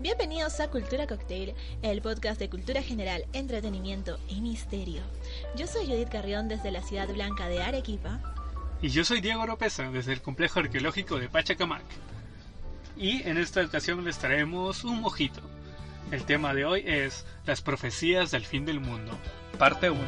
Bienvenidos a Cultura Cocktail, el podcast de cultura general, entretenimiento y misterio. Yo soy Judith Carrión desde la ciudad blanca de Arequipa. Y yo soy Diego Oropesa desde el complejo arqueológico de Pachacamac. Y en esta ocasión les traemos un mojito. El tema de hoy es las profecías del fin del mundo, parte 1.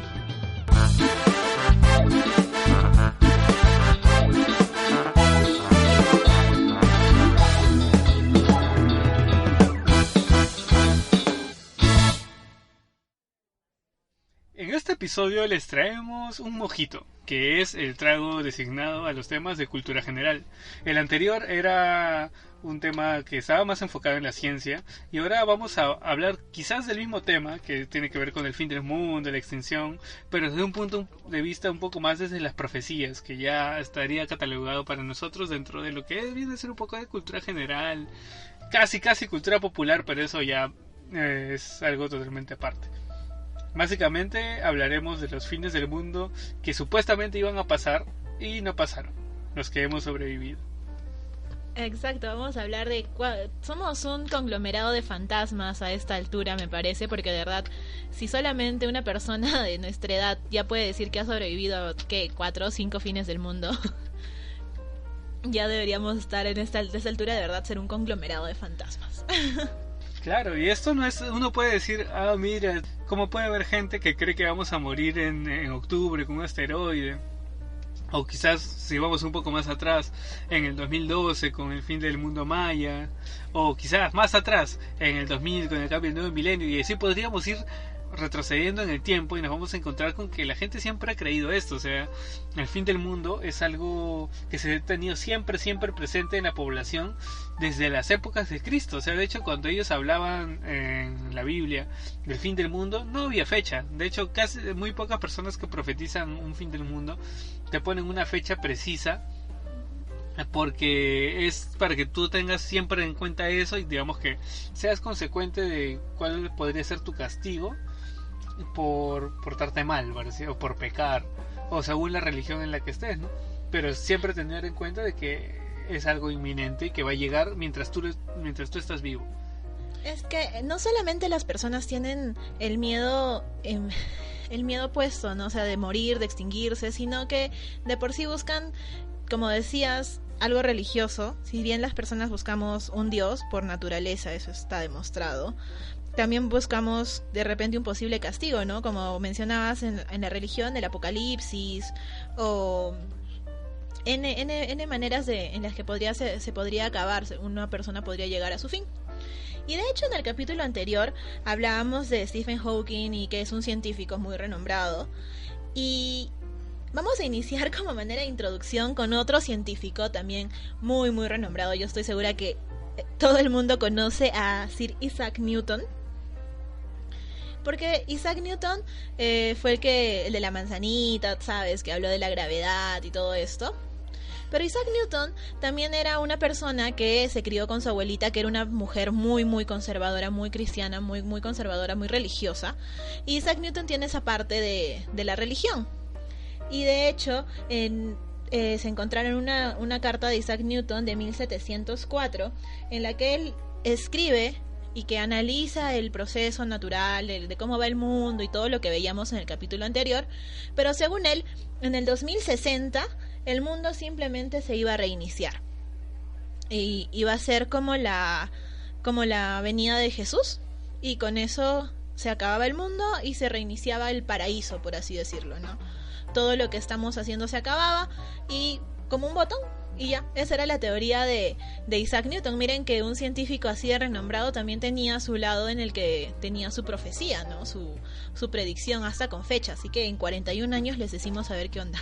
En este episodio les traemos un mojito, que es el trago designado a los temas de cultura general. El anterior era un tema que estaba más enfocado en la ciencia, y ahora vamos a hablar quizás del mismo tema, que tiene que ver con el fin del mundo, la extinción, pero desde un punto de vista un poco más desde las profecías, que ya estaría catalogado para nosotros dentro de lo que viene a ser un poco de cultura general, casi cultura popular, pero eso ya es algo totalmente aparte. Básicamente hablaremos de los fines del mundo que supuestamente iban a pasar y no pasaron, los que hemos sobrevivido. Exacto, vamos a hablar de... Somos un conglomerado de fantasmas a esta altura, me parece, porque de verdad, si solamente una persona de nuestra edad ya puede decir que ha sobrevivido, ¿qué? 4 o 5 fines del mundo, ya deberíamos estar en esta altura de verdad ser un conglomerado de fantasmas. Claro, y esto no es... Uno puede decir, mira, ¿cómo puede haber gente que cree que vamos a morir en octubre con un asteroide? O quizás, si vamos un poco más atrás, en el 2012 con el fin del mundo maya, o quizás más atrás, en el 2000 con el cambio del nuevo milenio, y así podríamos ir retrocediendo en el tiempo y nos vamos a encontrar con que la gente siempre ha creído esto. O sea, el fin del mundo es algo que se ha tenido siempre presente en la población desde las épocas de Cristo. O sea, de hecho, cuando ellos hablaban en la Biblia del fin del mundo, no había fecha. De hecho, casi muy pocas personas que profetizan un fin del mundo te ponen una fecha precisa, porque es para que tú tengas siempre en cuenta eso y digamos que seas consecuente de cuál podría ser tu castigo por portarte mal, ¿parece? O por pecar, o según la religión en la que estés, ¿no? Pero siempre tener en cuenta de que es algo inminente y que va a llegar mientras tú estás vivo. Es que no solamente las personas tienen el miedo puesto, ¿no? O sea, de morir, de extinguirse, sino que de por sí buscan, como decías, algo religioso. Si bien las personas buscamos un Dios por naturaleza, eso está demostrado, también buscamos de repente un posible castigo, ¿no? Como mencionabas en la religión, el apocalipsis, o N maneras en las que se podría acabar, una persona podría llegar a su fin. Y de hecho en el capítulo anterior hablábamos de Stephen Hawking y que es un científico muy renombrado, y vamos a iniciar como manera de introducción con otro científico también muy renombrado. Yo estoy segura que todo el mundo conoce a Sir Isaac Newton, porque Isaac Newton fue el de la manzanita, ¿sabes? Que habló de la gravedad y todo esto. Pero Isaac Newton también era una persona que se crió con su abuelita, que era una mujer muy conservadora, muy cristiana, muy conservadora, muy religiosa. Y Isaac Newton tiene esa parte de la religión. Y de hecho, se encontraron una carta de Isaac Newton de 1704, en la que él escribe y que analiza el proceso natural de cómo va el mundo y todo lo que veíamos en el capítulo anterior. Pero según él, en el 2060 el mundo simplemente se iba a reiniciar y iba a ser como la venida de Jesús, y con eso se acababa el mundo y se reiniciaba el paraíso, por así decirlo, ¿no? Todo lo que estamos haciendo se acababa y como un botón, y ya. Esa era la teoría de Isaac Newton. Miren que un científico así de renombrado también tenía su lado en el que tenía su profecía, ¿no? Su predicción, hasta con fecha. Así que en 41 años les decimos a ver qué onda.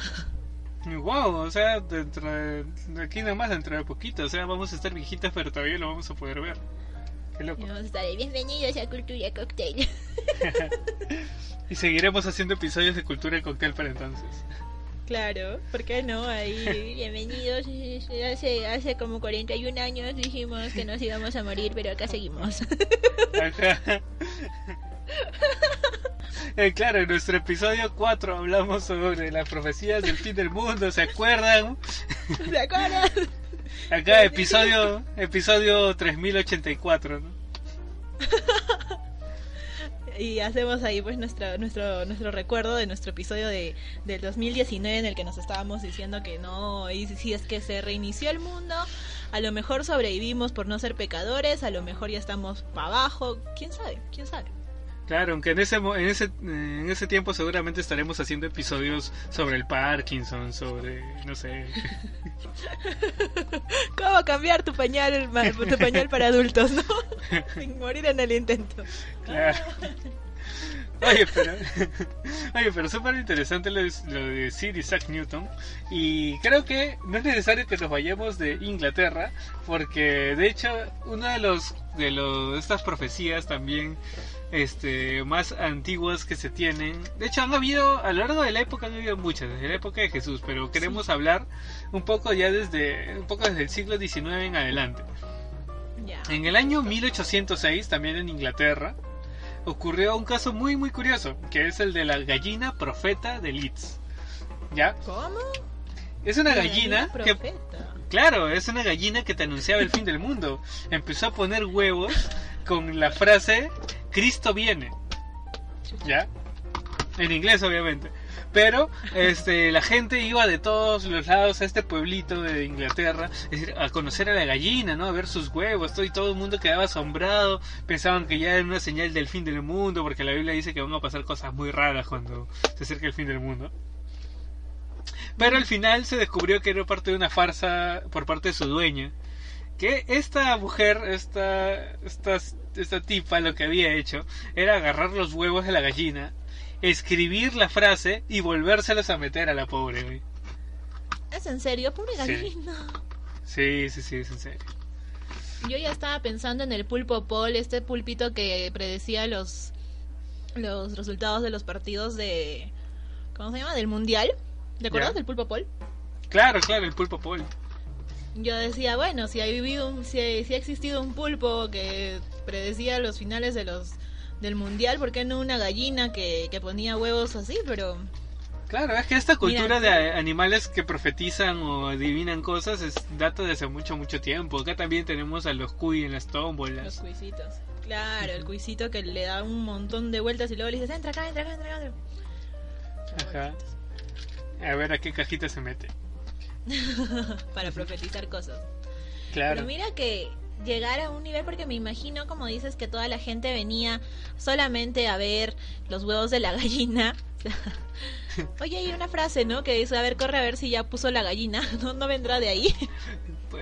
Wow, o sea, de aquí nomás dentro de poquito, o sea, vamos a estar viejitas pero todavía lo vamos a poder ver. Qué loco. Vamos a estar bienvenidos a Cultura Cocktail. Y seguiremos haciendo episodios de Cultura Cocktail para entonces. Claro, ¿por qué no? Ahí, bienvenidos. Hace como 41 años dijimos que nos íbamos a morir, pero acá seguimos. Ajá. Claro, en nuestro episodio 4 hablamos sobre las profecías del fin del mundo, ¿se acuerdan? ¿Se acuerdan? Acá episodio 3084, ¿no? Y hacemos ahí pues nuestro recuerdo de nuestro episodio del 2019 en el que nos estábamos diciendo que no, y si es que se reinició el mundo, a lo mejor sobrevivimos por no ser pecadores, a lo mejor ya estamos para abajo, quién sabe. Claro, aunque en ese tiempo seguramente estaremos haciendo episodios sobre el Parkinson, sobre, no sé. ¿Cómo cambiar tu pañal para adultos, no? Sin morir en el intento. Claro. Oye, pero súper interesante lo de Sir Isaac Newton. Y creo que no es necesario que nos vayamos de Inglaterra, porque de hecho una de estas profecías también más antiguas que se tienen. De hecho han habido, a lo largo de la época han habido muchas, desde la época de Jesús, pero queremos hablar un poco desde el siglo XIX en adelante. En el año 1806, también en Inglaterra, ocurrió un caso muy muy curioso, que es el de la gallina profeta de Leeds. ¿Ya? ¿Cómo? Es una gallina que... profeta. Claro, es una gallina que te anunciaba el fin del mundo. Empezó a poner huevos con la frase Cristo viene. ¿Ya? En inglés obviamente. Pero la gente iba de todos los lados a este pueblito de Inglaterra, es decir, a conocer a la gallina, ¿no? A ver sus huevos, y todo el mundo quedaba asombrado, pensaban que ya era una señal del fin del mundo, porque la Biblia dice que van a pasar cosas muy raras cuando se acerca el fin del mundo. Pero al final se descubrió que era parte de una farsa por parte de su dueña, que esta mujer, esta tipa, lo que había hecho era agarrar los huevos de la gallina, escribir la frase y volvérselos a meter a la pobre, güey. ¿Es en serio? Pobre gallina. Sí, es en serio. Yo ya estaba pensando en el pulpo Paul, este pulpito que predecía los resultados de los partidos de... ¿Cómo se llama? Del mundial. ¿Te acuerdas del pulpo Paul? Claro, el pulpo Paul. Yo decía, bueno, si ha existido un pulpo que predecía los finales del mundial, ¿por qué no una gallina que ponía huevos así? Pero claro, es que esta cultura de animales que profetizan o adivinan cosas data de hace mucho tiempo. Acá también tenemos a los cuy en las tómbolas. Los cuisitos. Claro, el cuisito que le da un montón de vueltas y luego le dices, entra acá. Ajá. A ver a qué cajita se mete. Para profetizar cosas. Claro. Pero mira que llegar a un nivel, porque me imagino, como dices, que toda la gente venía solamente a ver los huevos de la gallina. Oye, hay una frase, ¿no? Que dice, a ver, corre a ver si ya puso la gallina. No vendrá de ahí.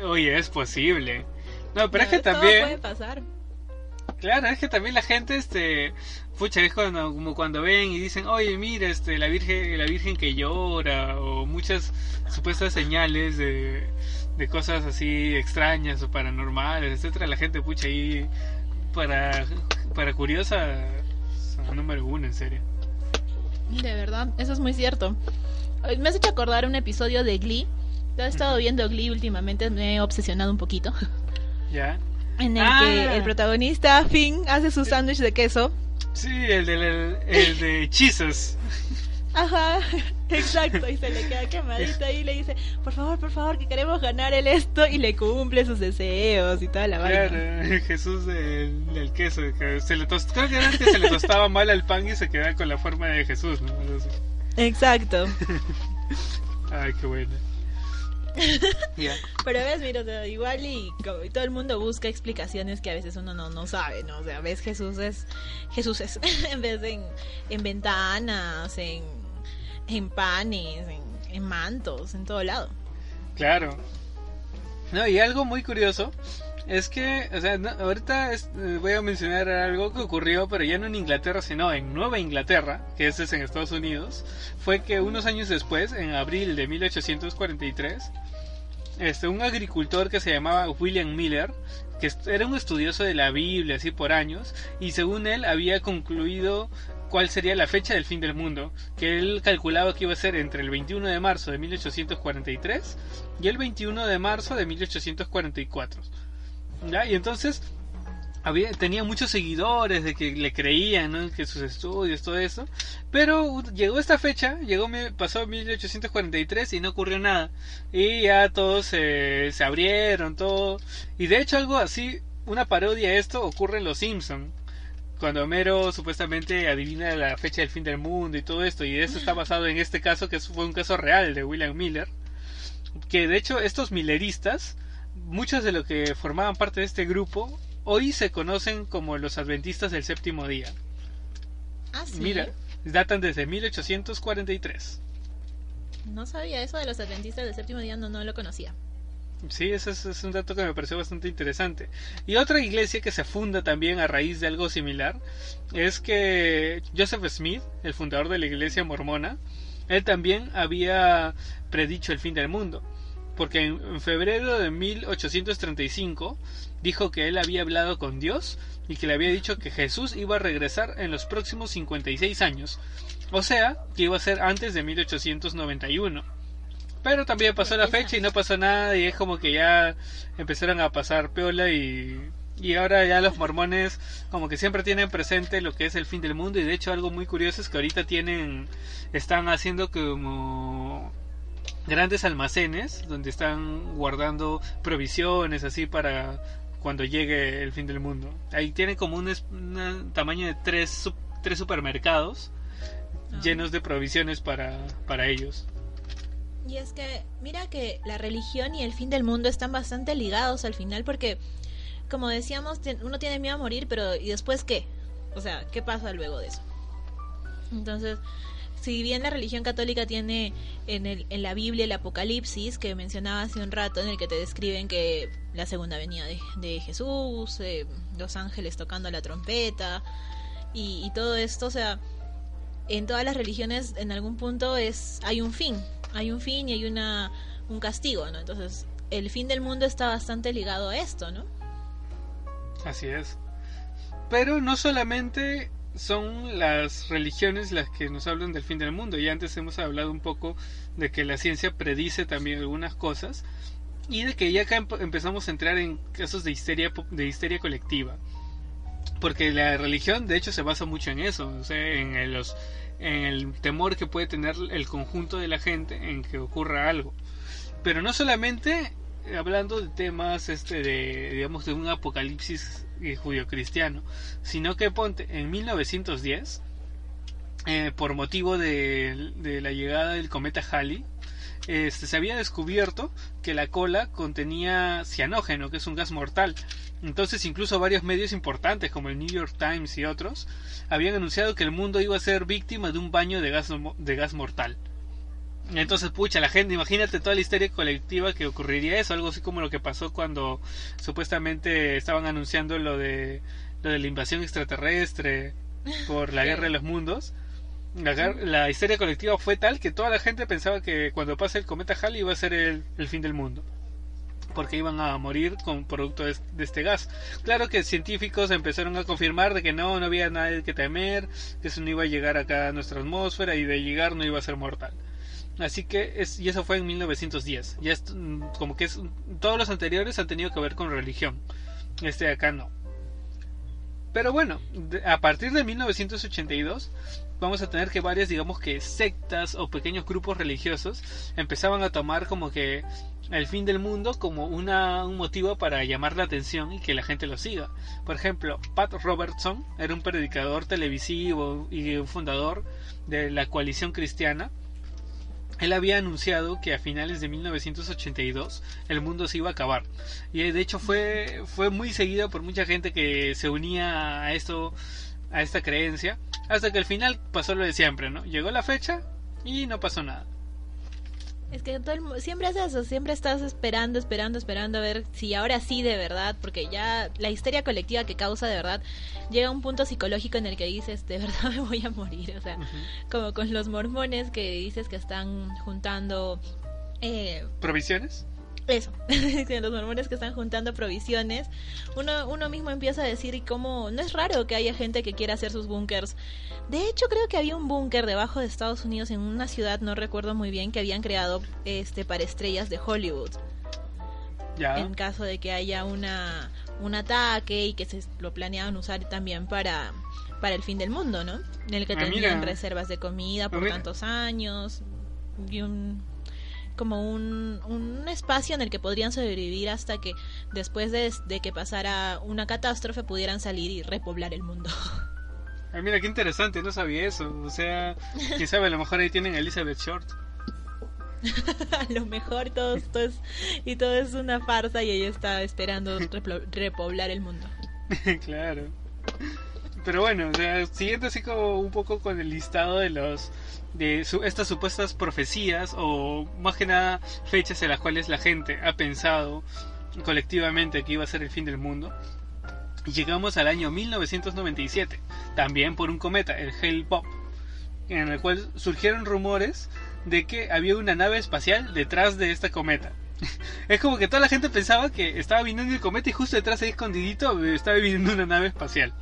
Oye, es posible. No, pero es que también... Todo puede pasar. Claro, es que también la gente, pucha, es como cuando ven y dicen, oye, mira, la virgen que llora, o muchas supuestas señales de cosas así extrañas o paranormales, etcétera. La gente, pucha, ahí para curiosa, son número uno, en serio. De verdad, eso es muy cierto. Me has hecho acordar un episodio de Glee. He estado viendo Glee últimamente, me he obsesionado un poquito. ¿Ya? En el que el protagonista, Finn, hace su sándwich de queso. Sí, el de Jesus. Ajá, exacto, y se le queda quemadito ahí y le dice, por favor, que queremos ganar el esto, y le cumple sus deseos y toda la vaina. Claro, Jesús del queso, que creo que antes se le tostaba mal al pan y se quedaba con la forma de Jesús, ¿no? Exacto. Ay, qué bueno. Yeah. Pero ves, mira, o sea, igual y todo el mundo busca explicaciones que a veces uno no sabe, ¿no? O sea, ves, Jesús es en vez de en ventanas, en panes, en mantos, en todo lado. Claro. No, y algo muy curioso es que, o sea, ahorita voy a mencionar algo que ocurrió, pero ya no en Inglaterra, sino en Nueva Inglaterra, que es en Estados Unidos. Fue que unos años después, en abril de 1843, un agricultor que se llamaba William Miller, que era un estudioso de la Biblia así por años, y según él había concluido cuál sería la fecha del fin del mundo, que él calculaba que iba a ser entre el 21 de marzo de 1843 y el 21 de marzo de 1844. ¿Ya? Y entonces tenía muchos seguidores de que le creían, ¿no? Que sus estudios, todo eso, pero llegó esta fecha, pasó 1843 y no ocurrió nada, y ya todos se abrieron, todo, y de hecho algo así una parodia a esto ocurre en Los Simpson, cuando Homero supuestamente adivina la fecha del fin del mundo y todo esto, y eso está basado en este caso, que fue un caso real de William Miller, que de hecho estos milleristas, muchos de los que formaban parte de este grupo, hoy se conocen como los adventistas del séptimo día. Ah, sí. Mira, datan desde 1843. No sabía eso de los adventistas del séptimo día, no lo conocía. Sí, ese es un dato que me pareció bastante interesante. Y otra iglesia que se funda también a raíz de algo similar es que Joseph Smith, el fundador de la iglesia mormona, él también había predicho el fin del mundo, porque en febrero de 1835 dijo que él había hablado con Dios y que le había dicho que Jesús iba a regresar en los próximos 56 años, o sea, que iba a ser antes de 1891. Pero también pasó la fecha y no pasó nada, y es como que ya empezaron a pasar piola, y ahora ya los mormones como que siempre tienen presente lo que es el fin del mundo. Y de hecho algo muy curioso es que ahorita están haciendo como grandes almacenes donde están guardando provisiones así para cuando llegue el fin del mundo. Ahí tienen como un tamaño de tres supermercados llenos de provisiones para ellos. Y es que, mira que la religión y el fin del mundo están bastante ligados al final, porque, como decíamos, uno tiene miedo a morir, pero ¿y después qué? O sea, ¿qué pasa luego de eso? Entonces, si bien la religión católica tiene en la Biblia el Apocalipsis, que mencionaba hace un rato, en el que te describen que la segunda venida de Jesús, los ángeles tocando la trompeta, y todo esto, o sea, en todas las religiones en algún punto hay un fin y hay un castigo, ¿no? Entonces el fin del mundo está bastante ligado a esto, ¿no? Así es. Pero no solamente son las religiones las que nos hablan del fin del mundo. Ya antes hemos hablado un poco de que la ciencia predice también algunas cosas, y de que ya acá empezamos a entrar en casos de histeria colectiva, porque la religión de hecho se basa mucho en eso, o sea, en el temor que puede tener el conjunto de la gente en que ocurra algo. Pero no solamente hablando de temas de un apocalipsis judio-cristiano, sino que ponte en 1910, por motivo de la llegada del cometa Halley, se había descubierto que la cola contenía cianógeno, que es un gas mortal. Entonces incluso varios medios importantes como el New York Times y otros habían anunciado que el mundo iba a ser víctima de un baño de gas mortal. Entonces, pucha, la gente, imagínate toda la histeria colectiva que ocurriría eso, algo así como lo que pasó cuando supuestamente estaban anunciando lo de la invasión extraterrestre por la guerra de los mundos. La histeria colectiva fue tal que toda la gente pensaba que cuando pase el cometa Halley iba a ser el fin del mundo, porque iban a morir con producto de este gas. Claro que científicos empezaron a confirmar de que no había nada que temer, que eso no iba a llegar acá a nuestra atmósfera, y de llegar no iba a ser mortal. Así que y eso fue en 1910. Ya como que todos los anteriores han tenido que ver con religión. Acá no. Pero bueno, a partir de 1982 vamos a tener que varias, digamos que sectas o pequeños grupos religiosos empezaban a tomar como que el fin del mundo como un motivo para llamar la atención y que la gente lo siga. Por ejemplo, Pat Robertson era un predicador televisivo y un fundador de la Coalición Cristiana. Él había anunciado que a finales de 1982 el mundo se iba a acabar, y de hecho fue muy seguido por mucha gente que se unía a esta creencia, hasta que al final pasó lo de siempre, ¿no? Llegó la fecha y no pasó nada. Es que siempre es eso, siempre estás esperando a ver si ahora sí de verdad, porque ya la histeria colectiva que causa de verdad llega a un punto psicológico en el que dices, de verdad me voy a morir, o sea, como con los mormones que dices que están juntando ¿provisiones? Eso, los mormones que están juntando provisiones, uno mismo empieza a decir, y cómo no es raro que haya gente que quiera hacer sus búnkers. De hecho, creo que había un búnker debajo de Estados Unidos en una ciudad, no recuerdo muy bien, que habían creado para estrellas de Hollywood. ¿Ya? En caso de que haya un ataque, y que se lo planeaban usar también para el fin del mundo, ¿no? En el que tenían reservas de comida por tantos años, y como un espacio en el que podrían sobrevivir hasta que después de que pasara una catástrofe pudieran salir y repoblar el mundo. Ay, mira, qué interesante, no sabía eso. O sea, quién sabe, a lo mejor ahí tienen a Elizabeth Short. A lo mejor todo es una farsa y ella está esperando repoblar el mundo. Claro. Pero bueno, o sea, siguiendo así como un poco con el listado de estas supuestas profecías, o más que nada fechas en las cuales la gente ha pensado colectivamente que iba a ser el fin del mundo, llegamos al año 1997, también por un cometa, el Hale-Bopp, en el cual surgieron rumores de que había una nave espacial detrás de esta cometa. Es como que toda la gente pensaba que estaba viniendo el cometa y justo detrás ahí escondidito estaba viniendo una nave espacial.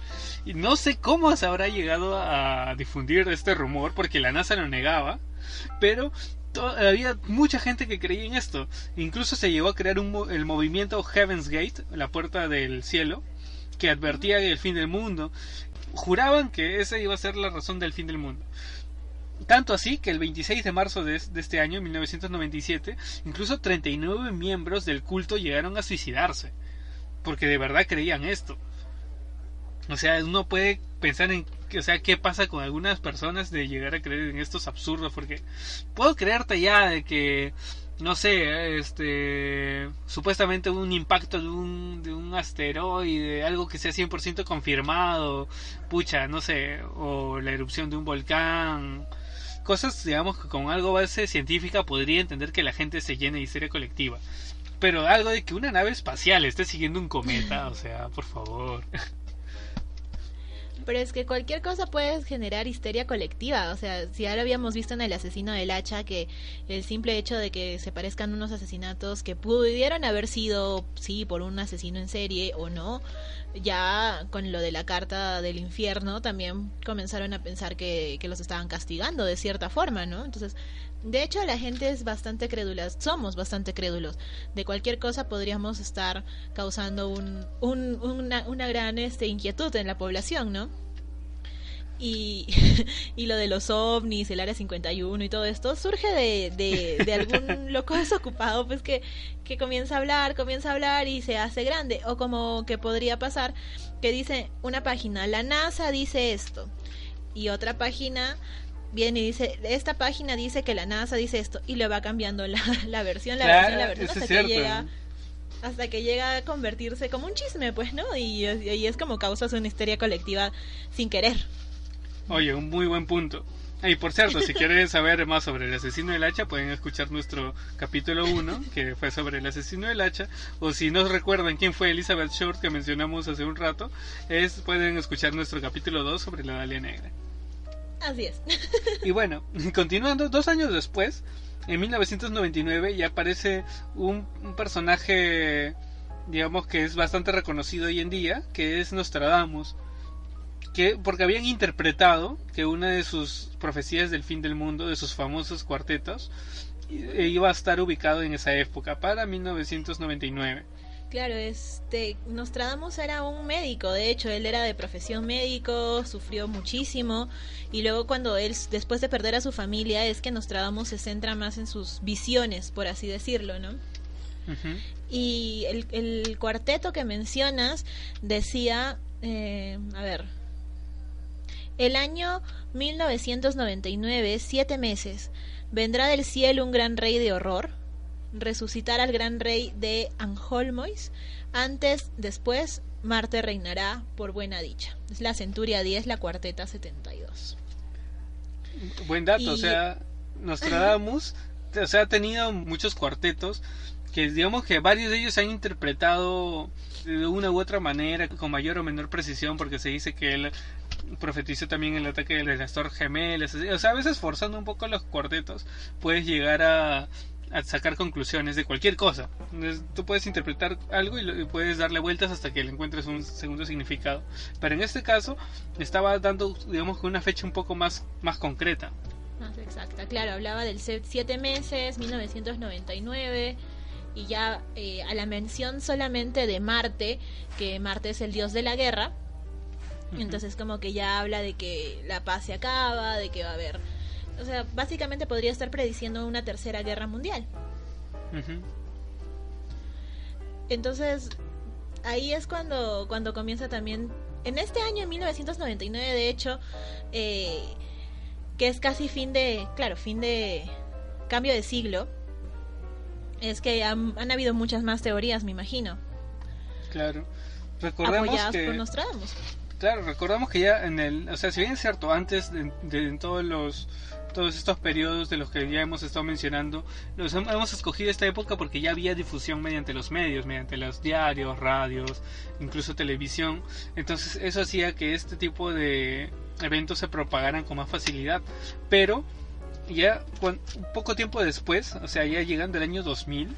Y no sé cómo se habrá llegado a difundir este rumor, porque la NASA lo negaba, pero había mucha gente que creía en esto. Incluso se llegó a crear el movimiento Heaven's Gate, la puerta del cielo, que advertía del fin del mundo. Juraban que esa iba a ser la razón del fin del mundo. Tanto así que el 26 de marzo de este año, 1997, incluso 39 miembros del culto llegaron a suicidarse, porque de verdad creían esto. O sea, uno puede pensar en, o sea, qué pasa con algunas personas de llegar a creer en estos absurdos, porque puedo creerte ya de que, no sé, supuestamente un impacto de un asteroide, algo que sea 100% confirmado, pucha, no sé, o la erupción de un volcán, cosas, digamos, que con algo base científica podría entender que la gente se llene de histeria colectiva. Pero algo de que una nave espacial esté siguiendo un cometa, o sea, por favor. Pero es que cualquier cosa puede generar histeria colectiva. O sea, si ahora habíamos visto en El asesino del hacha que el simple hecho de que se parezcan unos asesinatos que pudieron haber sido, sí, por un asesino en serie o no, ya con lo de la carta del infierno también comenzaron a pensar que los estaban castigando de cierta forma, ¿no? Entonces, de hecho, la gente es bastante crédula, somos bastante crédulos. De cualquier cosa podríamos estar causando una gran inquietud en la población, ¿no? Y lo de los ovnis, el Área 51 y todo esto surge de algún loco desocupado, pues que comienza a hablar y se hace grande. O como que podría pasar que dice una página, la NASA dice esto, y otra página viene y dice, esta página dice que la NASA dice esto, y le va cambiando la versión hasta que llega a convertirse como un chisme, pues, ¿no? Y es como causas una histeria colectiva sin querer. Oye, un muy buen punto. Y por cierto, si quieren saber más sobre el asesino del hacha, pueden escuchar nuestro capítulo 1, que fue sobre el asesino del hacha. O si no recuerdan quién fue Elizabeth Short, que mencionamos hace un rato, pueden escuchar nuestro capítulo 2 sobre la Dalia Negra. Así es. Y bueno, continuando, 2 años después, en 1999, ya aparece un personaje, digamos, que es bastante reconocido hoy en día, que es Nostradamus, porque habían interpretado que una de sus profecías del fin del mundo, de sus famosos cuartetos, iba a estar ubicado en esa época, para 1999. Claro, Nostradamus era un médico, de hecho, él era de profesión médico, sufrió muchísimo, y luego cuando él, después de perder a su familia, es que Nostradamus se centra más en sus visiones, por así decirlo, ¿no? Uh-huh. Y el cuarteto que mencionas decía, el año 1999, 7 meses, vendrá del cielo un gran rey de horror, resucitar al gran rey de Anholmois, después, Marte reinará por buena dicha. Es la Centuria 10, la cuarteta 72. Buen dato, o sea, Nostradamus, o sea, ha tenido muchos cuartetos, que digamos que varios de ellos se han interpretado de una u otra manera, con mayor o menor precisión, porque se dice que él profetizó también el ataque de las Torres Gemelas. O sea, a veces forzando un poco los cuartetos, puedes llegar a sacar conclusiones de cualquier cosa. Entonces, tú puedes interpretar algo y puedes darle vueltas hasta que le encuentres un segundo significado. Pero en este caso, estaba dando, digamos, una fecha un poco más concreta. Más exacta, claro, hablaba del 7 meses, 1999, y ya a la mención solamente de Marte, que Marte es el dios de la guerra, uh-huh. Entonces como que ya habla de que la paz se acaba, de que va a haber... O sea, básicamente podría estar prediciendo una tercera guerra mundial. Ujú. Entonces, ahí es cuando comienza también, en este año, en 1999, de hecho, que es casi fin de cambio de siglo, es que han habido muchas más teorías, me imagino. Claro. Recordemos apoyadas que... por Nostradamus. Claro, recordamos que ya o sea, si bien es cierto, antes de todos estos periodos de los que ya hemos estado mencionando, hemos escogido esta época porque ya había difusión mediante los medios, mediante los diarios, radios, incluso televisión. Entonces eso hacía que este tipo de eventos se propagaran con más facilidad. Pero ya un poco tiempo después, o sea, ya llegando el año 2000,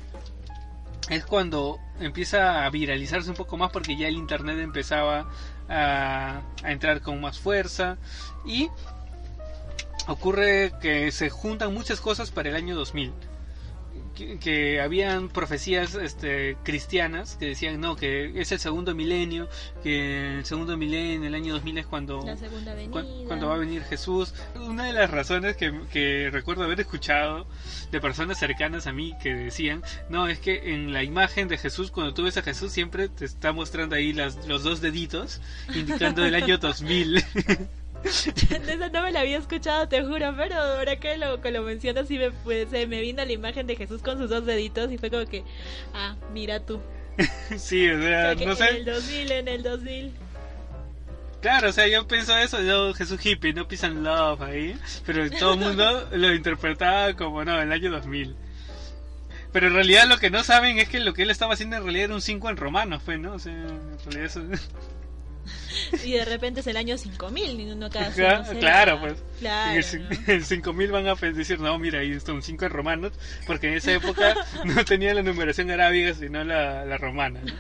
es cuando empieza a viralizarse un poco más, porque ya el internet empezaba a entrar con más fuerza, y ocurre que se juntan muchas cosas para el año 2000. Que habían profecías cristianas que decían no, que es el segundo milenio, que el segundo milenio, el año 2000 es cuando la segunda venida, cuando va a venir Jesús. Una de las razones que recuerdo haber escuchado de personas cercanas a mí que decían, no, es que en la imagen de Jesús, cuando tú ves a Jesús, siempre te está mostrando ahí los dos deditos indicando el año 2000. Esa no me la había escuchado, te juro, pero ahora que lo mencionas sí me vino la imagen deJesús con sus dos deditos y fue como que, mira tú. Sí, o sea, no sé. En el 2000. Claro, o sea, yo pienso eso, yo Jesús hippie, no peace and love ahí, pero todo el mundo lo interpretaba como no, el año 2000. Pero en realidad lo que no saben es que lo que él estaba haciendo en realidad era un 5 en romanos, pues, ¿no? O sea, en realidad eso... Y de repente es el año 5000, no cada claro, pues. Claro, en 5000 van a decir, no, mira, ahí está un 5 en romanos, porque en esa época no tenía la numeración arábiga, sino la romana, ¿no?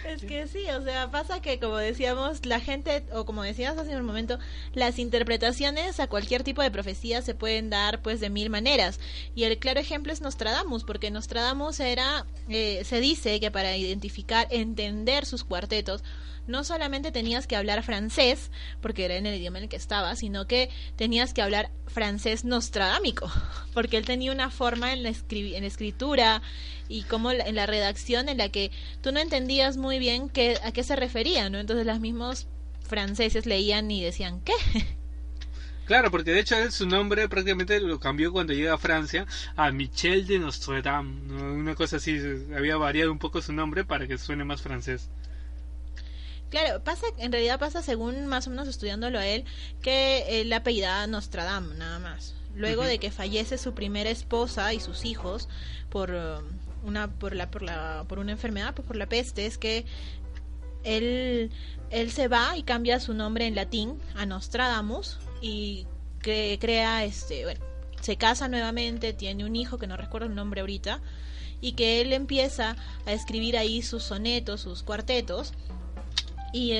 Es que sí, o sea, pasa que como decíamos, la gente, o como decías hace un momento, las interpretaciones a cualquier tipo de profecía se pueden dar pues de mil maneras, y el claro ejemplo es Nostradamus, porque Nostradamus era, se dice que para entender sus cuartetos, no solamente tenías que hablar francés, porque era en el idioma en el que estaba, sino que tenías que hablar francés nostradámico, porque él tenía una forma en la escritura y como en la redacción en la que tú no entendías muy bien a qué se refería, ¿no? Entonces los mismos franceses leían y decían, ¿qué? Claro, porque de hecho él su nombre prácticamente lo cambió cuando llega a Francia a Michel de Nostredame, ¿no? Una cosa así, había variado un poco su nombre para que suene más francés. Claro, en realidad pasa, según más o menos estudiándolo a él, que él apellidaba Nostradam, nada más. Luego de que fallece su primera esposa y sus hijos por una enfermedad, por la peste, es que él se va y cambia su nombre en latín a Nostradamus y crea se casa nuevamente, tiene un hijo que no recuerdo el nombre ahorita, y que él empieza a escribir ahí sus sonetos, sus cuartetos. Y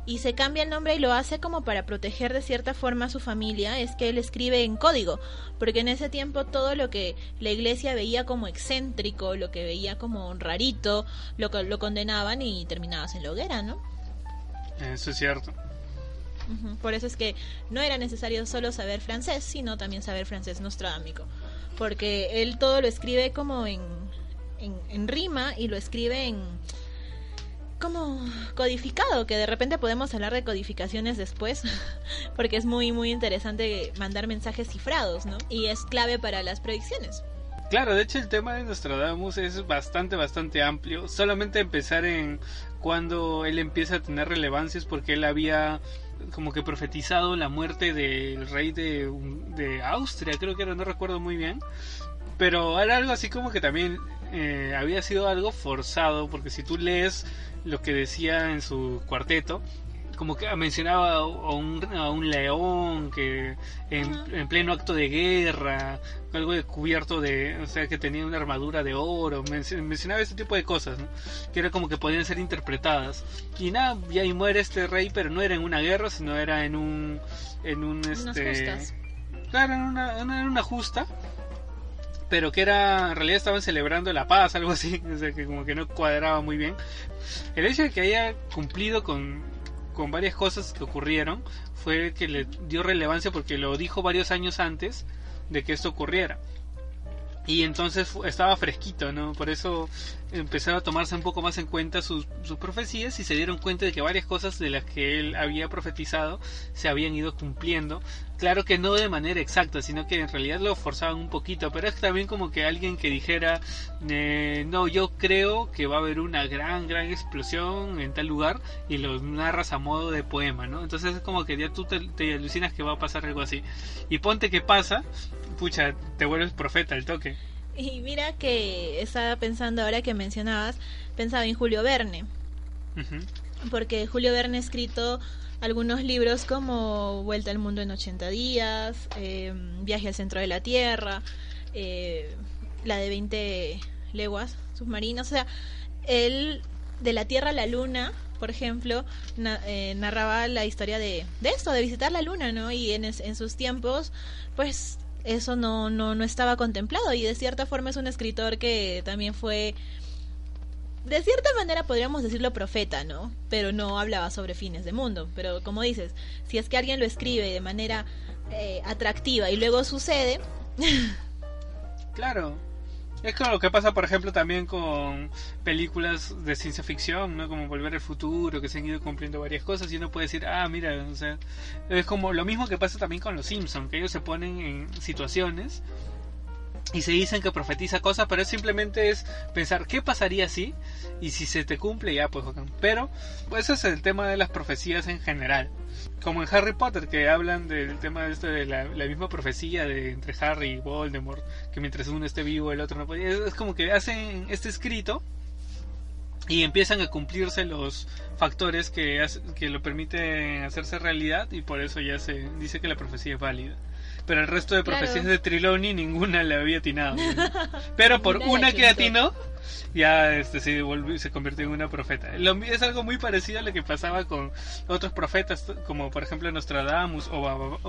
y se cambia el nombre y lo hace como para proteger de cierta forma a su familia. Es que él escribe en código, porque en ese tiempo todo lo que la iglesia veía como excéntrico, lo que veía como rarito, lo condenaban y terminabas en la hoguera, ¿no? Eso es cierto. Por eso es que no era necesario solo saber francés, sino también saber francés nostradámico, porque él todo lo escribe como en rima, y lo escribe como codificado, que de repente podemos hablar de codificaciones después, porque es muy muy interesante mandar mensajes cifrados, ¿no? Y es clave para las predicciones. Claro, de hecho el tema de Nostradamus es bastante amplio. Solamente empezar en cuando él empieza a tener relevancia es porque él había como que profetizado la muerte del rey de Austria, creo que era, no recuerdo muy bien, pero era algo así como que también había sido algo forzado, porque si tú lees lo que decía en su cuarteto, como que mencionaba a un león que en pleno acto de guerra, algo de cubierto o sea, que tenía una armadura de oro, mencionaba ese tipo de cosas, ¿no? Que era como que podían ser interpretadas. Y nada, y ahí muere este rey, pero no era en una guerra, sino era en unas justas. Claro, en una justa, pero que en realidad estaban celebrando la paz, algo así, o sea, que como que no cuadraba muy bien. El hecho de que haya cumplido con varias cosas que ocurrieron fue que le dio relevancia, porque lo dijo varios años antes de que esto ocurriera. Y entonces estaba fresquito, ¿no? Por eso empezaron a tomarse un poco más en cuenta sus profecías y se dieron cuenta de que varias cosas de las que él había profetizado se habían ido cumpliendo. Claro que no de manera exacta, sino que en realidad lo forzaban un poquito, pero es también como que alguien que dijera, no, yo creo que va a haber una gran explosión en tal lugar, y lo narras a modo de poema, ¿no? Entonces es como que ya tú te alucinas que va a pasar algo así. Y ponte que pasa, pucha, te vuelves profeta al toque. Y mira que estaba pensando, ahora que mencionabas, pensaba en Julio Verne. Uh-huh. Porque Julio Verne ha escrito algunos libros como Vuelta al mundo en 80 días, Viaje al centro de la Tierra, la de 20 leguas submarinas. O sea, él, de la Tierra a la Luna, por ejemplo, narraba la historia de esto, de visitar la Luna, ¿no? Y en sus tiempos, pues eso no estaba contemplado, y de cierta forma es un escritor que también fue, de cierta manera podríamos decirlo, profeta, ¿no? Pero no hablaba sobre fines de mundo. Pero como dices, si es que alguien lo escribe de manera atractiva y luego sucede... Claro. Es como lo que pasa, por ejemplo, también con películas de ciencia ficción, ¿no? Como Volver al Futuro, que se han ido cumpliendo varias cosas, y uno puede decir, mira, o sea, es como lo mismo que pasa también con los Simpsons, que ellos se ponen en situaciones y se dicen que profetiza cosas, pero simplemente es pensar qué pasaría si, y si se te cumple ya, pues, pero pues ese es el tema de las profecías en general. Como en Harry Potter, que hablan del tema de esto de la misma profecía de entre Harry y Voldemort, que mientras uno esté vivo el otro no puede. Es como que hacen este escrito y empiezan a cumplirse los factores que lo permiten hacerse realidad, y por eso ya se dice que la profecía es válida. Pero el resto de profecías de Trelawney ninguna le había atinado, ¿no? Pero por una que atinó, ya se convirtió en una profeta. Es algo muy parecido a lo que pasaba con otros profetas, como por ejemplo Nostradamus o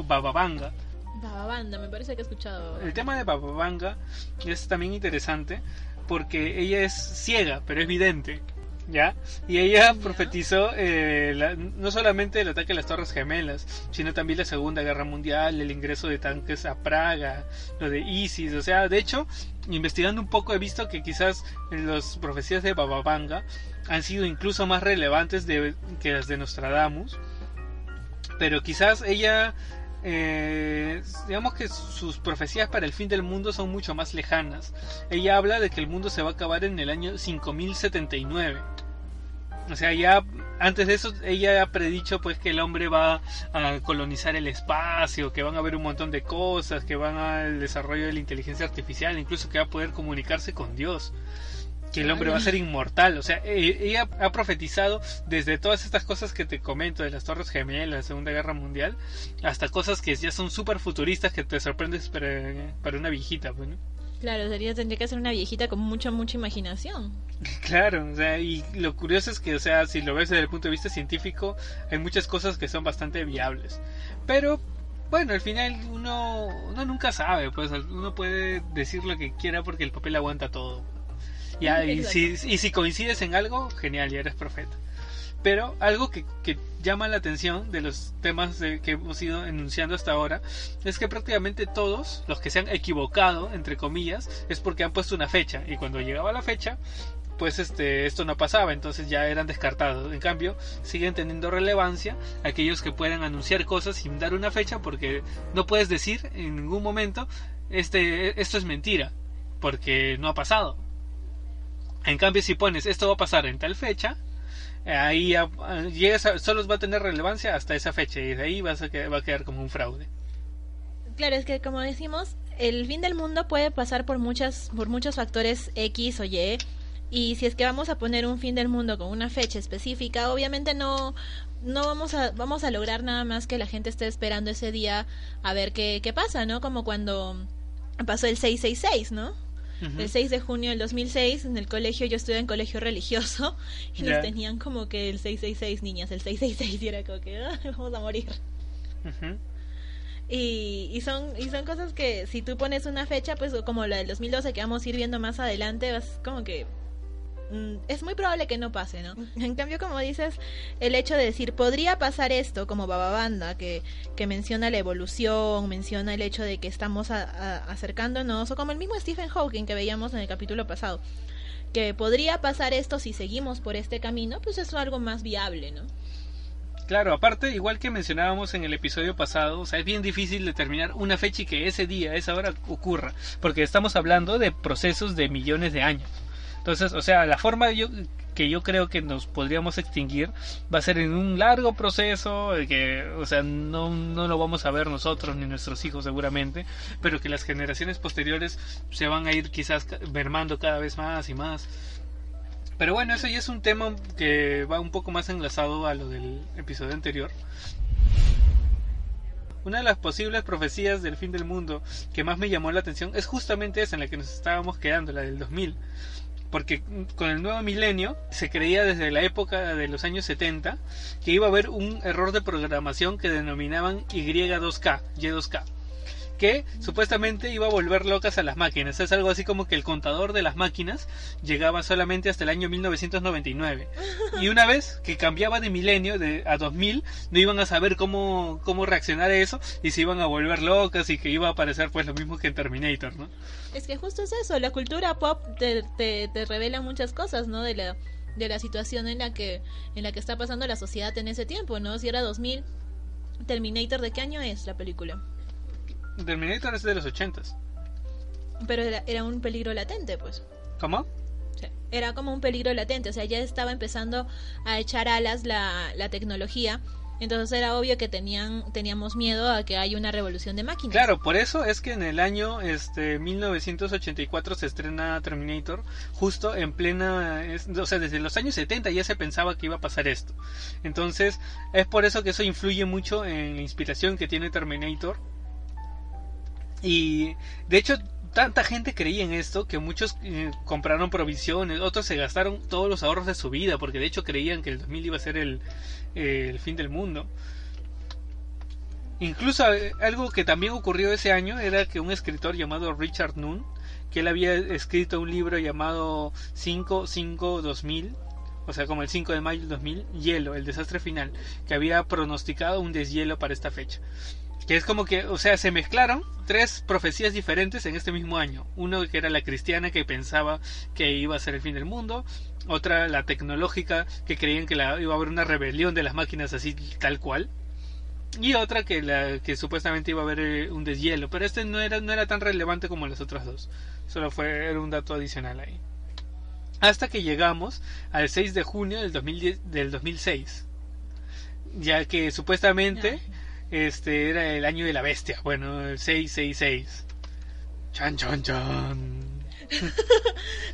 Baba Vanga. Baba Vanga, me parece que he escuchado. El tema de Baba Vanga es también interesante porque ella es ciega, pero es vidente, ¿ya? Y ella profetizó no solamente el ataque a las Torres Gemelas, sino también la Segunda Guerra Mundial, el ingreso de tanques a Praga, lo de ISIS. O sea, de hecho, investigando un poco he visto que quizás las profecías de Baba Vanga han sido incluso más relevantes que las de Nostradamus, pero quizás ella... digamos que sus profecías para el fin del mundo son mucho más lejanas. Ella habla de que el mundo se va a acabar en el año 5079. O sea, ya antes de eso ella ha predicho pues que el hombre va a colonizar el espacio, que van a haber un montón de cosas, que van al desarrollo de la inteligencia artificial, incluso que va a poder comunicarse con Dios, que el hombre va a ser inmortal. O sea, ella ha profetizado desde todas estas cosas que te comento, de las Torres Gemelas, la Segunda Guerra Mundial, hasta cosas que ya son súper futuristas, que te sorprendes para una viejita, pues, ¿no? Claro, tendría que ser una viejita con mucha imaginación. Claro, o sea, y lo curioso es que, o sea, si lo ves desde el punto de vista científico, hay muchas cosas que son bastante viables. Pero bueno, al final uno nunca sabe, pues uno puede decir lo que quiera porque el papel aguanta todo. Ya, y si coincides en algo, genial, ya eres profeta. Pero algo que llama la atención de los temas que hemos ido enunciando hasta ahora es que prácticamente todos los que se han equivocado, entre comillas, es porque han puesto una fecha, y cuando llegaba la fecha, pues esto no pasaba, entonces ya eran descartados. En cambio, siguen teniendo relevancia aquellos que puedan anunciar cosas sin dar una fecha, porque no puedes decir en ningún momento esto es mentira, porque no ha pasado. En cambio, si pones esto va a pasar en tal fecha, ahí solo va a tener relevancia hasta esa fecha, y de ahí va a quedar como un fraude. Claro, es que como decimos, el fin del mundo puede pasar por muchos factores X o Y, y si es que vamos a poner un fin del mundo con una fecha específica, obviamente no vamos a lograr nada más que la gente esté esperando ese día a ver qué pasa, ¿no? Como cuando pasó el 666, ¿no? Uh-huh. El 6 de junio del 2006, en el colegio, yo estuve en colegio religioso, y nos tenían como que el 666, niñas, el 666, y era como que vamos a morir. Uh-huh. Y son cosas que si tú pones una fecha, pues como la del 2012, que vamos a ir viendo más adelante, vas como que es muy probable que no pase, ¿no? En cambio, como dices, el hecho de decir, podría pasar esto, como Bababanda, que menciona la evolución, menciona el hecho de que estamos acercándonos, o como el mismo Stephen Hawking que veíamos en el capítulo pasado, que podría pasar esto si seguimos por este camino, pues es algo más viable, ¿no? Claro, aparte, igual que mencionábamos en el episodio pasado, o sea, es bien difícil determinar una fecha y que ese día, esa hora ocurra, porque estamos hablando de procesos de millones de años. Entonces, o sea, la forma que yo creo que nos podríamos extinguir va a ser en un largo proceso que, o sea, no lo vamos a ver nosotros ni nuestros hijos seguramente, pero que las generaciones posteriores se van a ir quizás mermando cada vez más y más. Pero bueno, eso ya es un tema que va un poco más enlazado a lo del episodio anterior. Una de las posibles profecías del fin del mundo que más me llamó la atención es justamente esa en la que nos estábamos quedando, la del 2000. Porque con el nuevo milenio se creía desde la época de los años 70 que iba a haber un error de programación que denominaban Y2K, Y2K, que supuestamente iba a volver locas a las máquinas. Es algo así como que el contador de las máquinas llegaba solamente hasta el año 1999. Y una vez que cambiaba de milenio a 2000, no iban a saber cómo reaccionar a eso y se iban a volver locas y que iba a aparecer pues lo mismo que en Terminator, ¿no? Es que justo es eso, la cultura pop te revela muchas cosas, ¿no? De la situación en la que está pasando la sociedad en ese tiempo, ¿no? Si era 2000, Terminator, ¿de qué año es la película? Terminator es de los 80s. Pero era un peligro latente, pues. ¿Cómo? O sea, era como un peligro latente, o sea, ya estaba empezando a echar alas la tecnología, entonces era obvio que teníamos miedo a que haya una revolución de máquinas. Claro, por eso es que en el año 1984 se estrena Terminator, justo en plena, o sea, desde los años 70 ya se pensaba que iba a pasar esto. Entonces, es por eso que eso influye mucho en la inspiración que tiene Terminator. Y de hecho tanta gente creía en esto que muchos compraron provisiones, otros se gastaron todos los ahorros de su vida porque de hecho creían que el 2000 iba a ser el fin del mundo. Incluso algo que también ocurrió ese año era que un escritor llamado Richard Nunn, que él había escrito un libro llamado 5-5-2000, o sea, como el 5 de mayo del 2000, Hielo, el desastre final, que había pronosticado un deshielo para esta fecha. Que es como que, o sea, se mezclaron tres profecías diferentes en este mismo año. Uno que era la cristiana, que pensaba que iba a ser el fin del mundo. Otra, la tecnológica, que creían que iba a haber una rebelión de las máquinas así tal cual. Y otra que supuestamente iba a haber un deshielo. Pero este no era tan relevante como las otras dos. Solo era un dato adicional ahí. Hasta que llegamos al 6 de junio del 2006. Ya que supuestamente... era el año de la bestia. Bueno, el 666. Chan, chan, chan.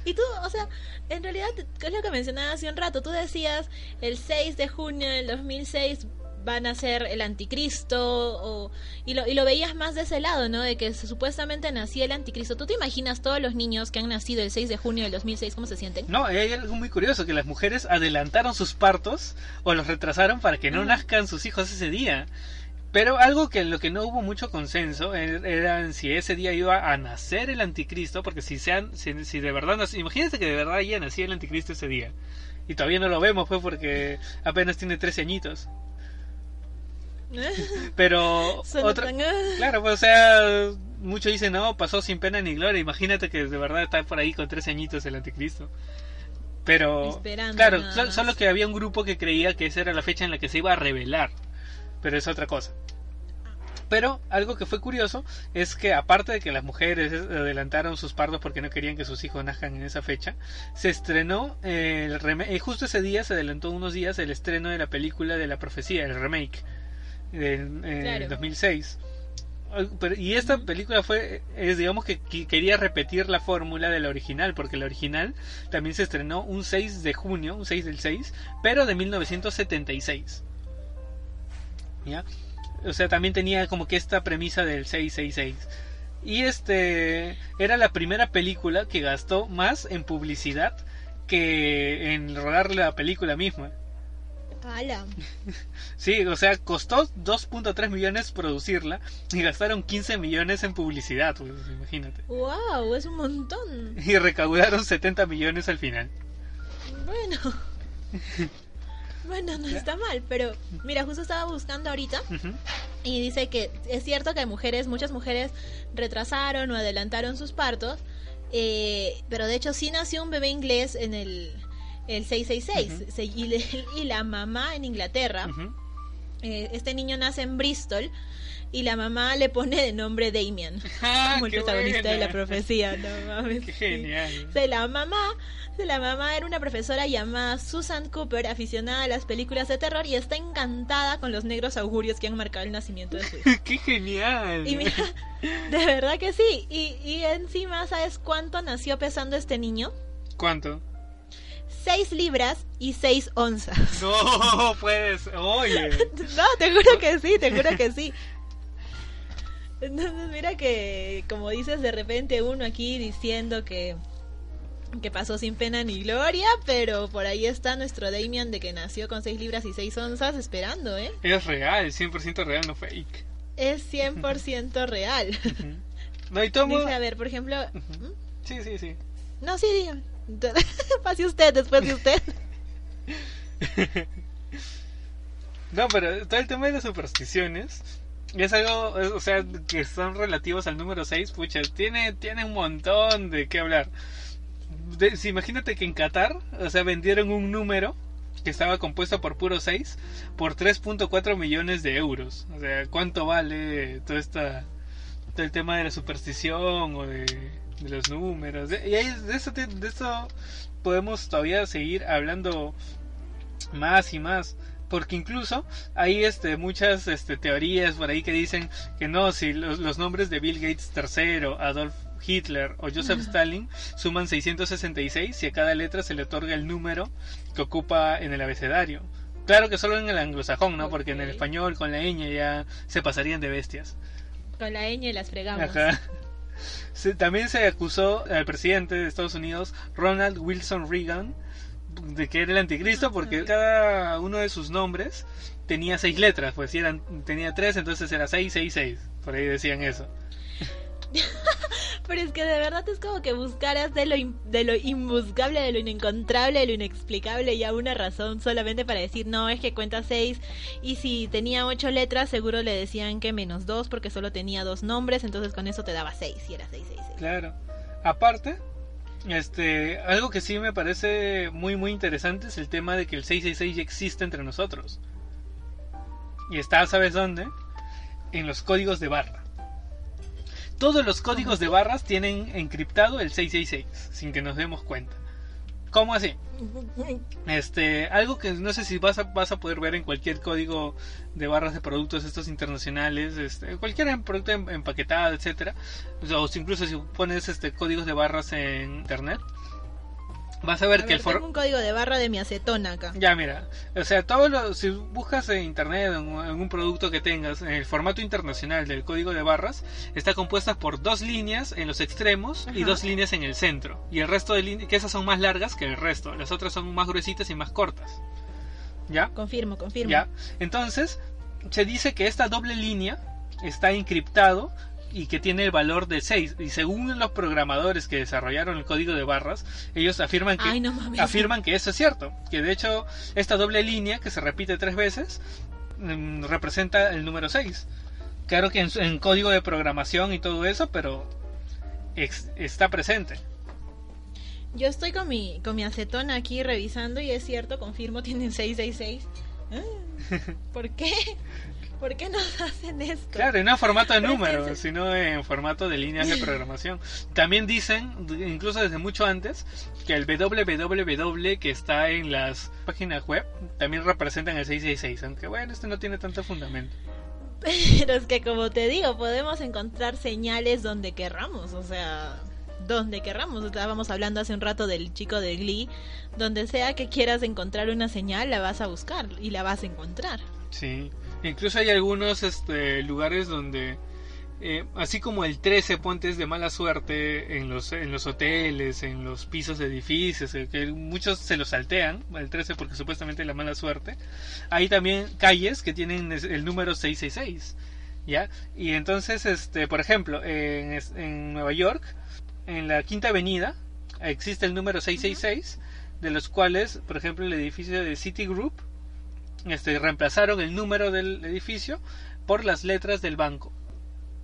Y tú, o sea, en realidad, ¿qué es lo que mencionaba hace un rato? Tú decías, el 6 de junio del 2006 van a ser el anticristo, y lo veías más de ese lado, ¿no? De que supuestamente nacía el anticristo. ¿Tú te imaginas todos los niños que han nacido el 6 de junio del 2006, cómo se sienten? No, hay algo muy curioso, que las mujeres adelantaron sus partos o los retrasaron para que no nazcan sus hijos ese día. Pero algo que en lo que no hubo mucho consenso era si ese día iba a nacer el anticristo, porque si de verdad imagínense que de verdad ya nacía el anticristo ese día. Y todavía no lo vemos, pues, porque apenas tiene 13 añitos. Pero claro, pues, o sea, muchos dicen, no, pasó sin pena ni gloria. Imagínate que de verdad está por ahí con 13 añitos el anticristo. Pero esperando, claro, solo que había un grupo que creía que esa era la fecha en la que se iba a revelar. Pero es otra cosa. Pero algo que fue curioso es que aparte de que las mujeres adelantaron sus partos porque no querían que sus hijos nazcan en esa fecha, se estrenó justo ese día, se adelantó unos días el estreno de la película de la profecía, el remake del 2006. Y esta película digamos que quería repetir la fórmula de la original, porque la original también se estrenó un 6 de junio, un 6 del 6, pero de 1976. ¿Ya? O sea, también tenía como que esta premisa del 666. Y era la primera película que gastó más en publicidad que en rodar la película misma. ¡Hala! Sí, o sea, costó 2.3 millones producirla y gastaron 15 millones en publicidad, pues, imagínate. ¡Wow! Es un montón. Y recaudaron 70 millones al final. Bueno. Bueno, no está mal, pero mira, justo estaba buscando ahorita y dice que es cierto que muchas mujeres retrasaron o adelantaron sus partos, pero de hecho sí nació un bebé inglés en el 666 y la mamá en Inglaterra. Este niño nace en Bristol y la mamá le pone de nombre Damien, como el protagonista de la profecía. No mames. Qué genial. La mamá era una profesora llamada Susan Cooper, aficionada a las películas de terror, y está encantada con los negros augurios que han marcado el nacimiento de su hijo. ¡Qué genial! Y mira, de verdad que sí. Y encima, ¿sabes cuánto nació pesando este niño? ¿Cuánto? 6 libras y 6 onzas. No, pues, oye. No, te juro que sí. Entonces mira que, como dices, de repente uno aquí diciendo que pasó sin pena ni gloria, pero por ahí está nuestro Damien de que nació con 6 libras y 6 onzas esperando, ¿eh? Es real, 100% real, no fake. Es 100% real. No, y tomo... Dice, a ver, por ejemplo... Sí. No, sí, dígame. Pase usted, después de usted. No, pero todo el tema de las supersticiones es algo, o sea, que son relativos al número 6, pucha, tiene un montón de qué hablar. Imagínate que en Qatar, o sea, vendieron un número que estaba compuesto por puro 6 por 3.4 millones de euros. O sea, ¿cuánto vale todo el tema de la superstición o de los números? Y de eso podemos todavía seguir hablando más y más. Porque incluso hay muchas teorías por ahí que dicen que no, si los nombres de Bill Gates III, Adolf Hitler o Joseph Stalin suman 666 y a cada letra se le otorga el número que ocupa en el abecedario. Claro que solo en el anglosajón, ¿no? Porque en el español con la ñ ya se pasarían de bestias. Con la ñ las fregamos. Ajá. También se acusó al presidente de Estados Unidos, Ronald Wilson Reagan, de que era el anticristo porque cada uno de sus nombres tenía 6 letras, pues si tenía 3, entonces era 666, por ahí decían eso. Pero es que de verdad es como que buscaras de lo imbuscable, de lo inencontrable, de lo inexplicable ya una razón solamente para decir, no, es que cuenta 6 y si tenía 8 letras seguro le decían que menos 2 porque solo tenía 2 nombres, entonces con eso te daba 6 y era 666. Claro. Aparte, algo que sí me parece muy muy interesante es el tema de que el 666 ya existe entre nosotros. Y está, ¿sabes dónde? En los códigos de barra. Todos los códigos de barras tienen encriptado el 666 sin que nos demos cuenta. ¿Cómo así? Algo que no sé si vas a poder ver en cualquier código de barras de productos estos internacionales, cualquier producto empaquetado, etcétera, o incluso si pones códigos de barras en internet, vas a ver que tengo un código de barra de mi acetona acá. Ya, mira, o sea, si buscas en internet en un producto que tengas, en el formato internacional del código de barras, está compuesta por 2 líneas en los extremos y 2 líneas en el centro. Y el resto de líneas, que esas son más largas que el resto, las otras son más gruesitas y más cortas. ¿Ya? Confirmo. Ya, entonces, se dice que esta doble línea está encriptado y que tiene el valor de 6, y según los programadores que desarrollaron el código de barras, ellos afirman que eso es cierto, que de hecho esta doble línea que se repite 3 veces representa el número 6. Claro que en código de programación y todo eso, pero está presente. Yo estoy con mi acetona aquí revisando y es cierto, confirmo, tienen 666. ¿Por qué? ¿Por qué nos hacen esto? Claro, y no en formato de números, sino en formato de líneas de programación. También dicen, incluso desde mucho antes, que el www que está en las páginas web también representan el 666, aunque bueno, no tiene tanto fundamento. Pero es que como te digo, podemos encontrar señales donde querramos, o sea, donde querramos. Estábamos hablando hace un rato del chico de Glee, donde sea que quieras encontrar una señal, la vas a buscar y la vas a encontrar. Sí. Incluso hay algunos lugares donde, así como el 13 ponte es de mala suerte en los hoteles, en los pisos de edificios, que muchos se lo saltean, el 13 porque supuestamente es la mala suerte, hay también calles que tienen el número 666, ¿ya? Y entonces, por ejemplo, en Nueva York, en la Quinta Avenida, existe el número 666, de los cuales, por ejemplo, el edificio de Citigroup, reemplazaron el número del edificio por las letras del banco.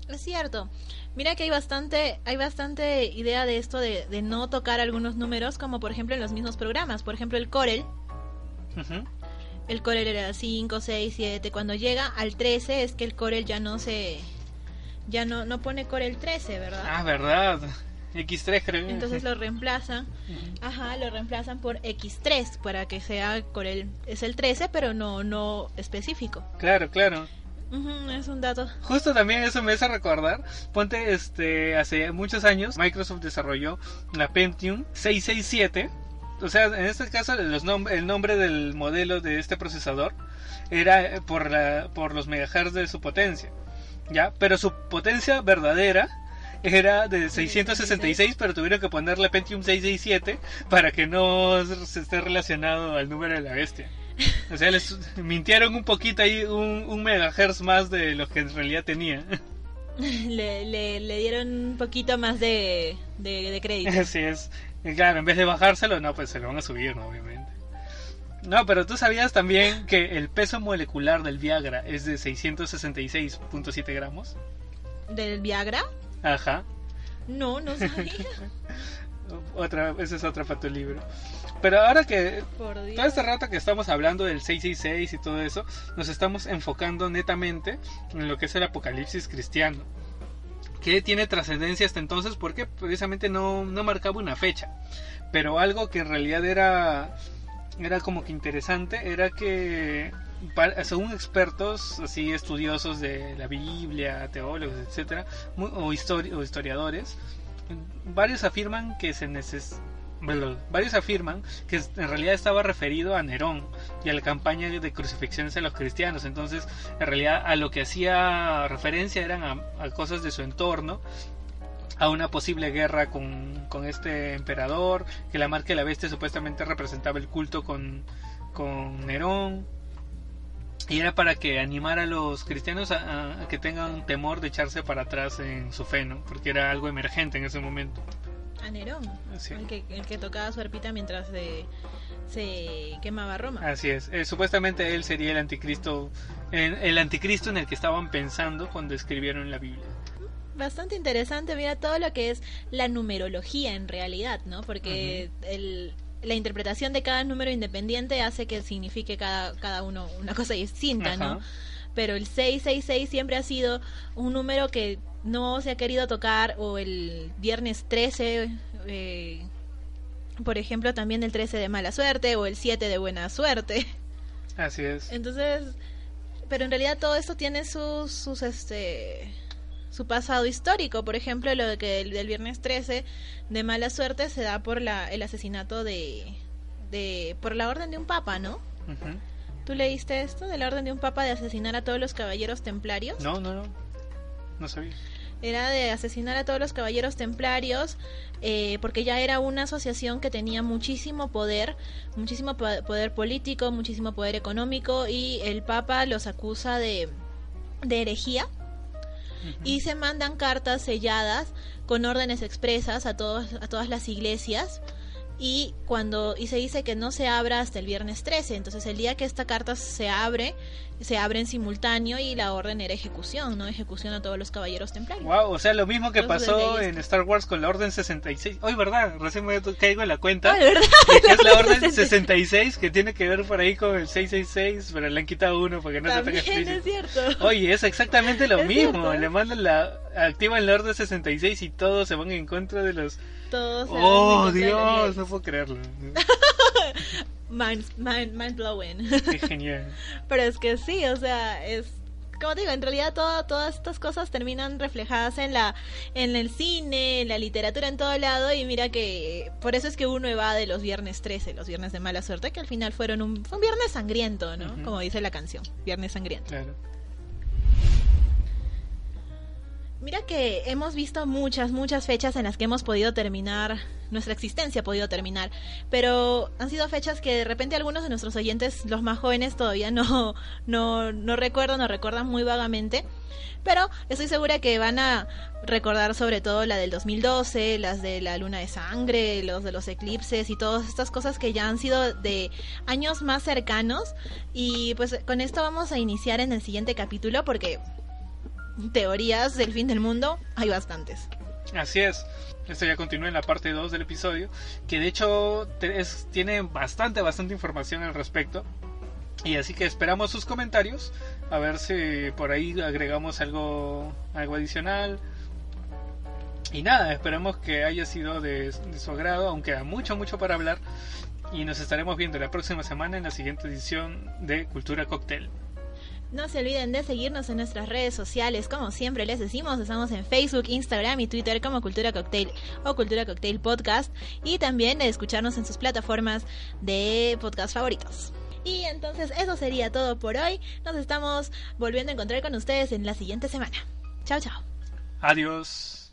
Es cierto. Mira que hay bastante idea de esto de no tocar algunos números, como por ejemplo en los mismos programas. Por ejemplo, el Corel. Uh-huh. El Corel era 5, 6, 7. Cuando llega al 13 es que el Corel ya no pone Corel 13, ¿verdad? Ah, verdad. X3 creo. Entonces lo reemplazan. Uh-huh. Ajá, lo reemplazan por X3 para que sea Corel es el 13, pero no específico. Claro. Es un dato. Justo también eso me hace recordar. Ponte, hace muchos años Microsoft desarrolló la Pentium 667. O sea, en este caso el nombre del modelo de este procesador era por los megahertz de su potencia, ¿ya? Pero su potencia verdadera era de 666, pero tuvieron que ponerle Pentium 667 para que no se esté relacionado al número de la bestia. O sea, les mintieron un poquito ahí, un megahertz más de lo que en realidad tenía. Le dieron un poquito más de crédito. Así es. Y claro, en vez de bajárselo, no, pues se lo van a subir, ¿no? Obviamente. No, pero tú sabías también que el peso molecular del Viagra es de 666.7 gramos. ¿Del Viagra? Ajá. No sabía. Ese es otro para tu libro. Pero ahora que Por Dios. todo este rato que estamos hablando del 666 y todo eso, nos estamos enfocando netamente en lo que es el apocalipsis cristiano, que tiene trascendencia hasta entonces porque precisamente no marcaba una fecha. Pero algo que en realidad era como que interesante era que, según expertos así estudiosos de la Biblia, teólogos, etcétera, o historiadores, varios afirman que en realidad estaba referido a Nerón y a la campaña de crucifixiones a los cristianos. Entonces, en realidad, a lo que hacía referencia eran a cosas de su entorno, a una posible guerra con este emperador, que la marca de la bestia supuestamente representaba el culto con Nerón, y era para que animara a los cristianos a que tengan temor de echarse para atrás en su fe, ¿no? Porque era algo emergente en ese momento. A Nerón, Sí. el que tocaba su arpita mientras se quemaba Roma. Así es. Supuestamente él sería el anticristo en el que estaban pensando cuando escribieron la Biblia. Bastante interesante, mira todo lo que es la numerología en realidad, ¿no? Porque la interpretación de cada número independiente hace que signifique cada uno una cosa distinta, ¿no? Ajá. Pero el 666 siempre ha sido un número que no se ha querido tocar, o el viernes 13, por ejemplo, también el 13 de mala suerte, o el 7 de buena suerte. Así es. Entonces, pero en realidad todo esto tiene su pasado histórico. Por ejemplo, lo de que del viernes 13 de mala suerte se da por el asesinato por la orden de un papa, ¿no? Uh-huh. ¿Tú leíste esto? De la orden de un papa de asesinar a todos los caballeros templarios. No sabía. Era de asesinar a todos los caballeros templarios, porque ya era una asociación que tenía muchísimo poder político, muchísimo poder económico, y el papa los acusa de herejía. Uh-huh. Y se mandan cartas selladas con órdenes expresas a todas las iglesias, y se dice que no se abra hasta el viernes 13. Entonces el día que esta carta se abre en simultáneo, y la orden era ejecución, ¿no? Ejecución a todos los caballeros templarios. Wow, o sea, lo mismo que Entonces, pasó en Star Wars con la Orden 66. Hoy, ¿verdad? Recién me caigo en la cuenta. ¿Verdad? De que es la Orden 66, que tiene que ver por ahí con el 666, pero le han quitado uno porque no También se tenga es cierto. Oye, es exactamente lo Es mismo. cierto. Le mandan activan la Orden 66 y todos se van en contra de los... Todos se Oh, van en contra de Dios, los no puedo creerlo. mind blowing. Qué genial. Pero es que sí, o sea, es como te digo, en realidad todas estas cosas terminan reflejadas en el cine, en la literatura, en todo lado. Y mira que por eso es que uno evade los viernes 13, los viernes de mala suerte, que al final fue un viernes sangriento, ¿no? Uh-huh. Como dice la canción, viernes sangriento. Claro. Mira que hemos visto muchas fechas en las que hemos podido terminar nuestra existencia ha podido terminar. Pero han sido fechas que de repente algunos de nuestros oyentes, los más jóvenes, todavía no recuerdan muy vagamente. Pero estoy segura que van a recordar sobre todo la del 2012, las de la luna de sangre, los de los eclipses y todas estas cosas que ya han sido de años más cercanos. Y pues con esto vamos a iniciar en el siguiente capítulo porque teorías del fin del mundo hay bastantes. Así es. Esto ya continúa en la parte 2 del episodio, que de hecho tiene bastante información al respecto. Y así que esperamos sus comentarios, a ver si por ahí agregamos algo adicional. Y nada, esperamos que haya sido de su agrado, aunque queda mucho para hablar. Y nos estaremos viendo la próxima semana en la siguiente edición de Cultura Cocktail. No se olviden de seguirnos en nuestras redes sociales, como siempre les decimos, estamos en Facebook, Instagram y Twitter como Cultura Cocktail o Cultura Cocktail Podcast, y también de escucharnos en sus plataformas de podcast favoritos. Y entonces eso sería todo por hoy. Nos estamos volviendo a encontrar con ustedes en la siguiente semana. Chao, chao. Adiós.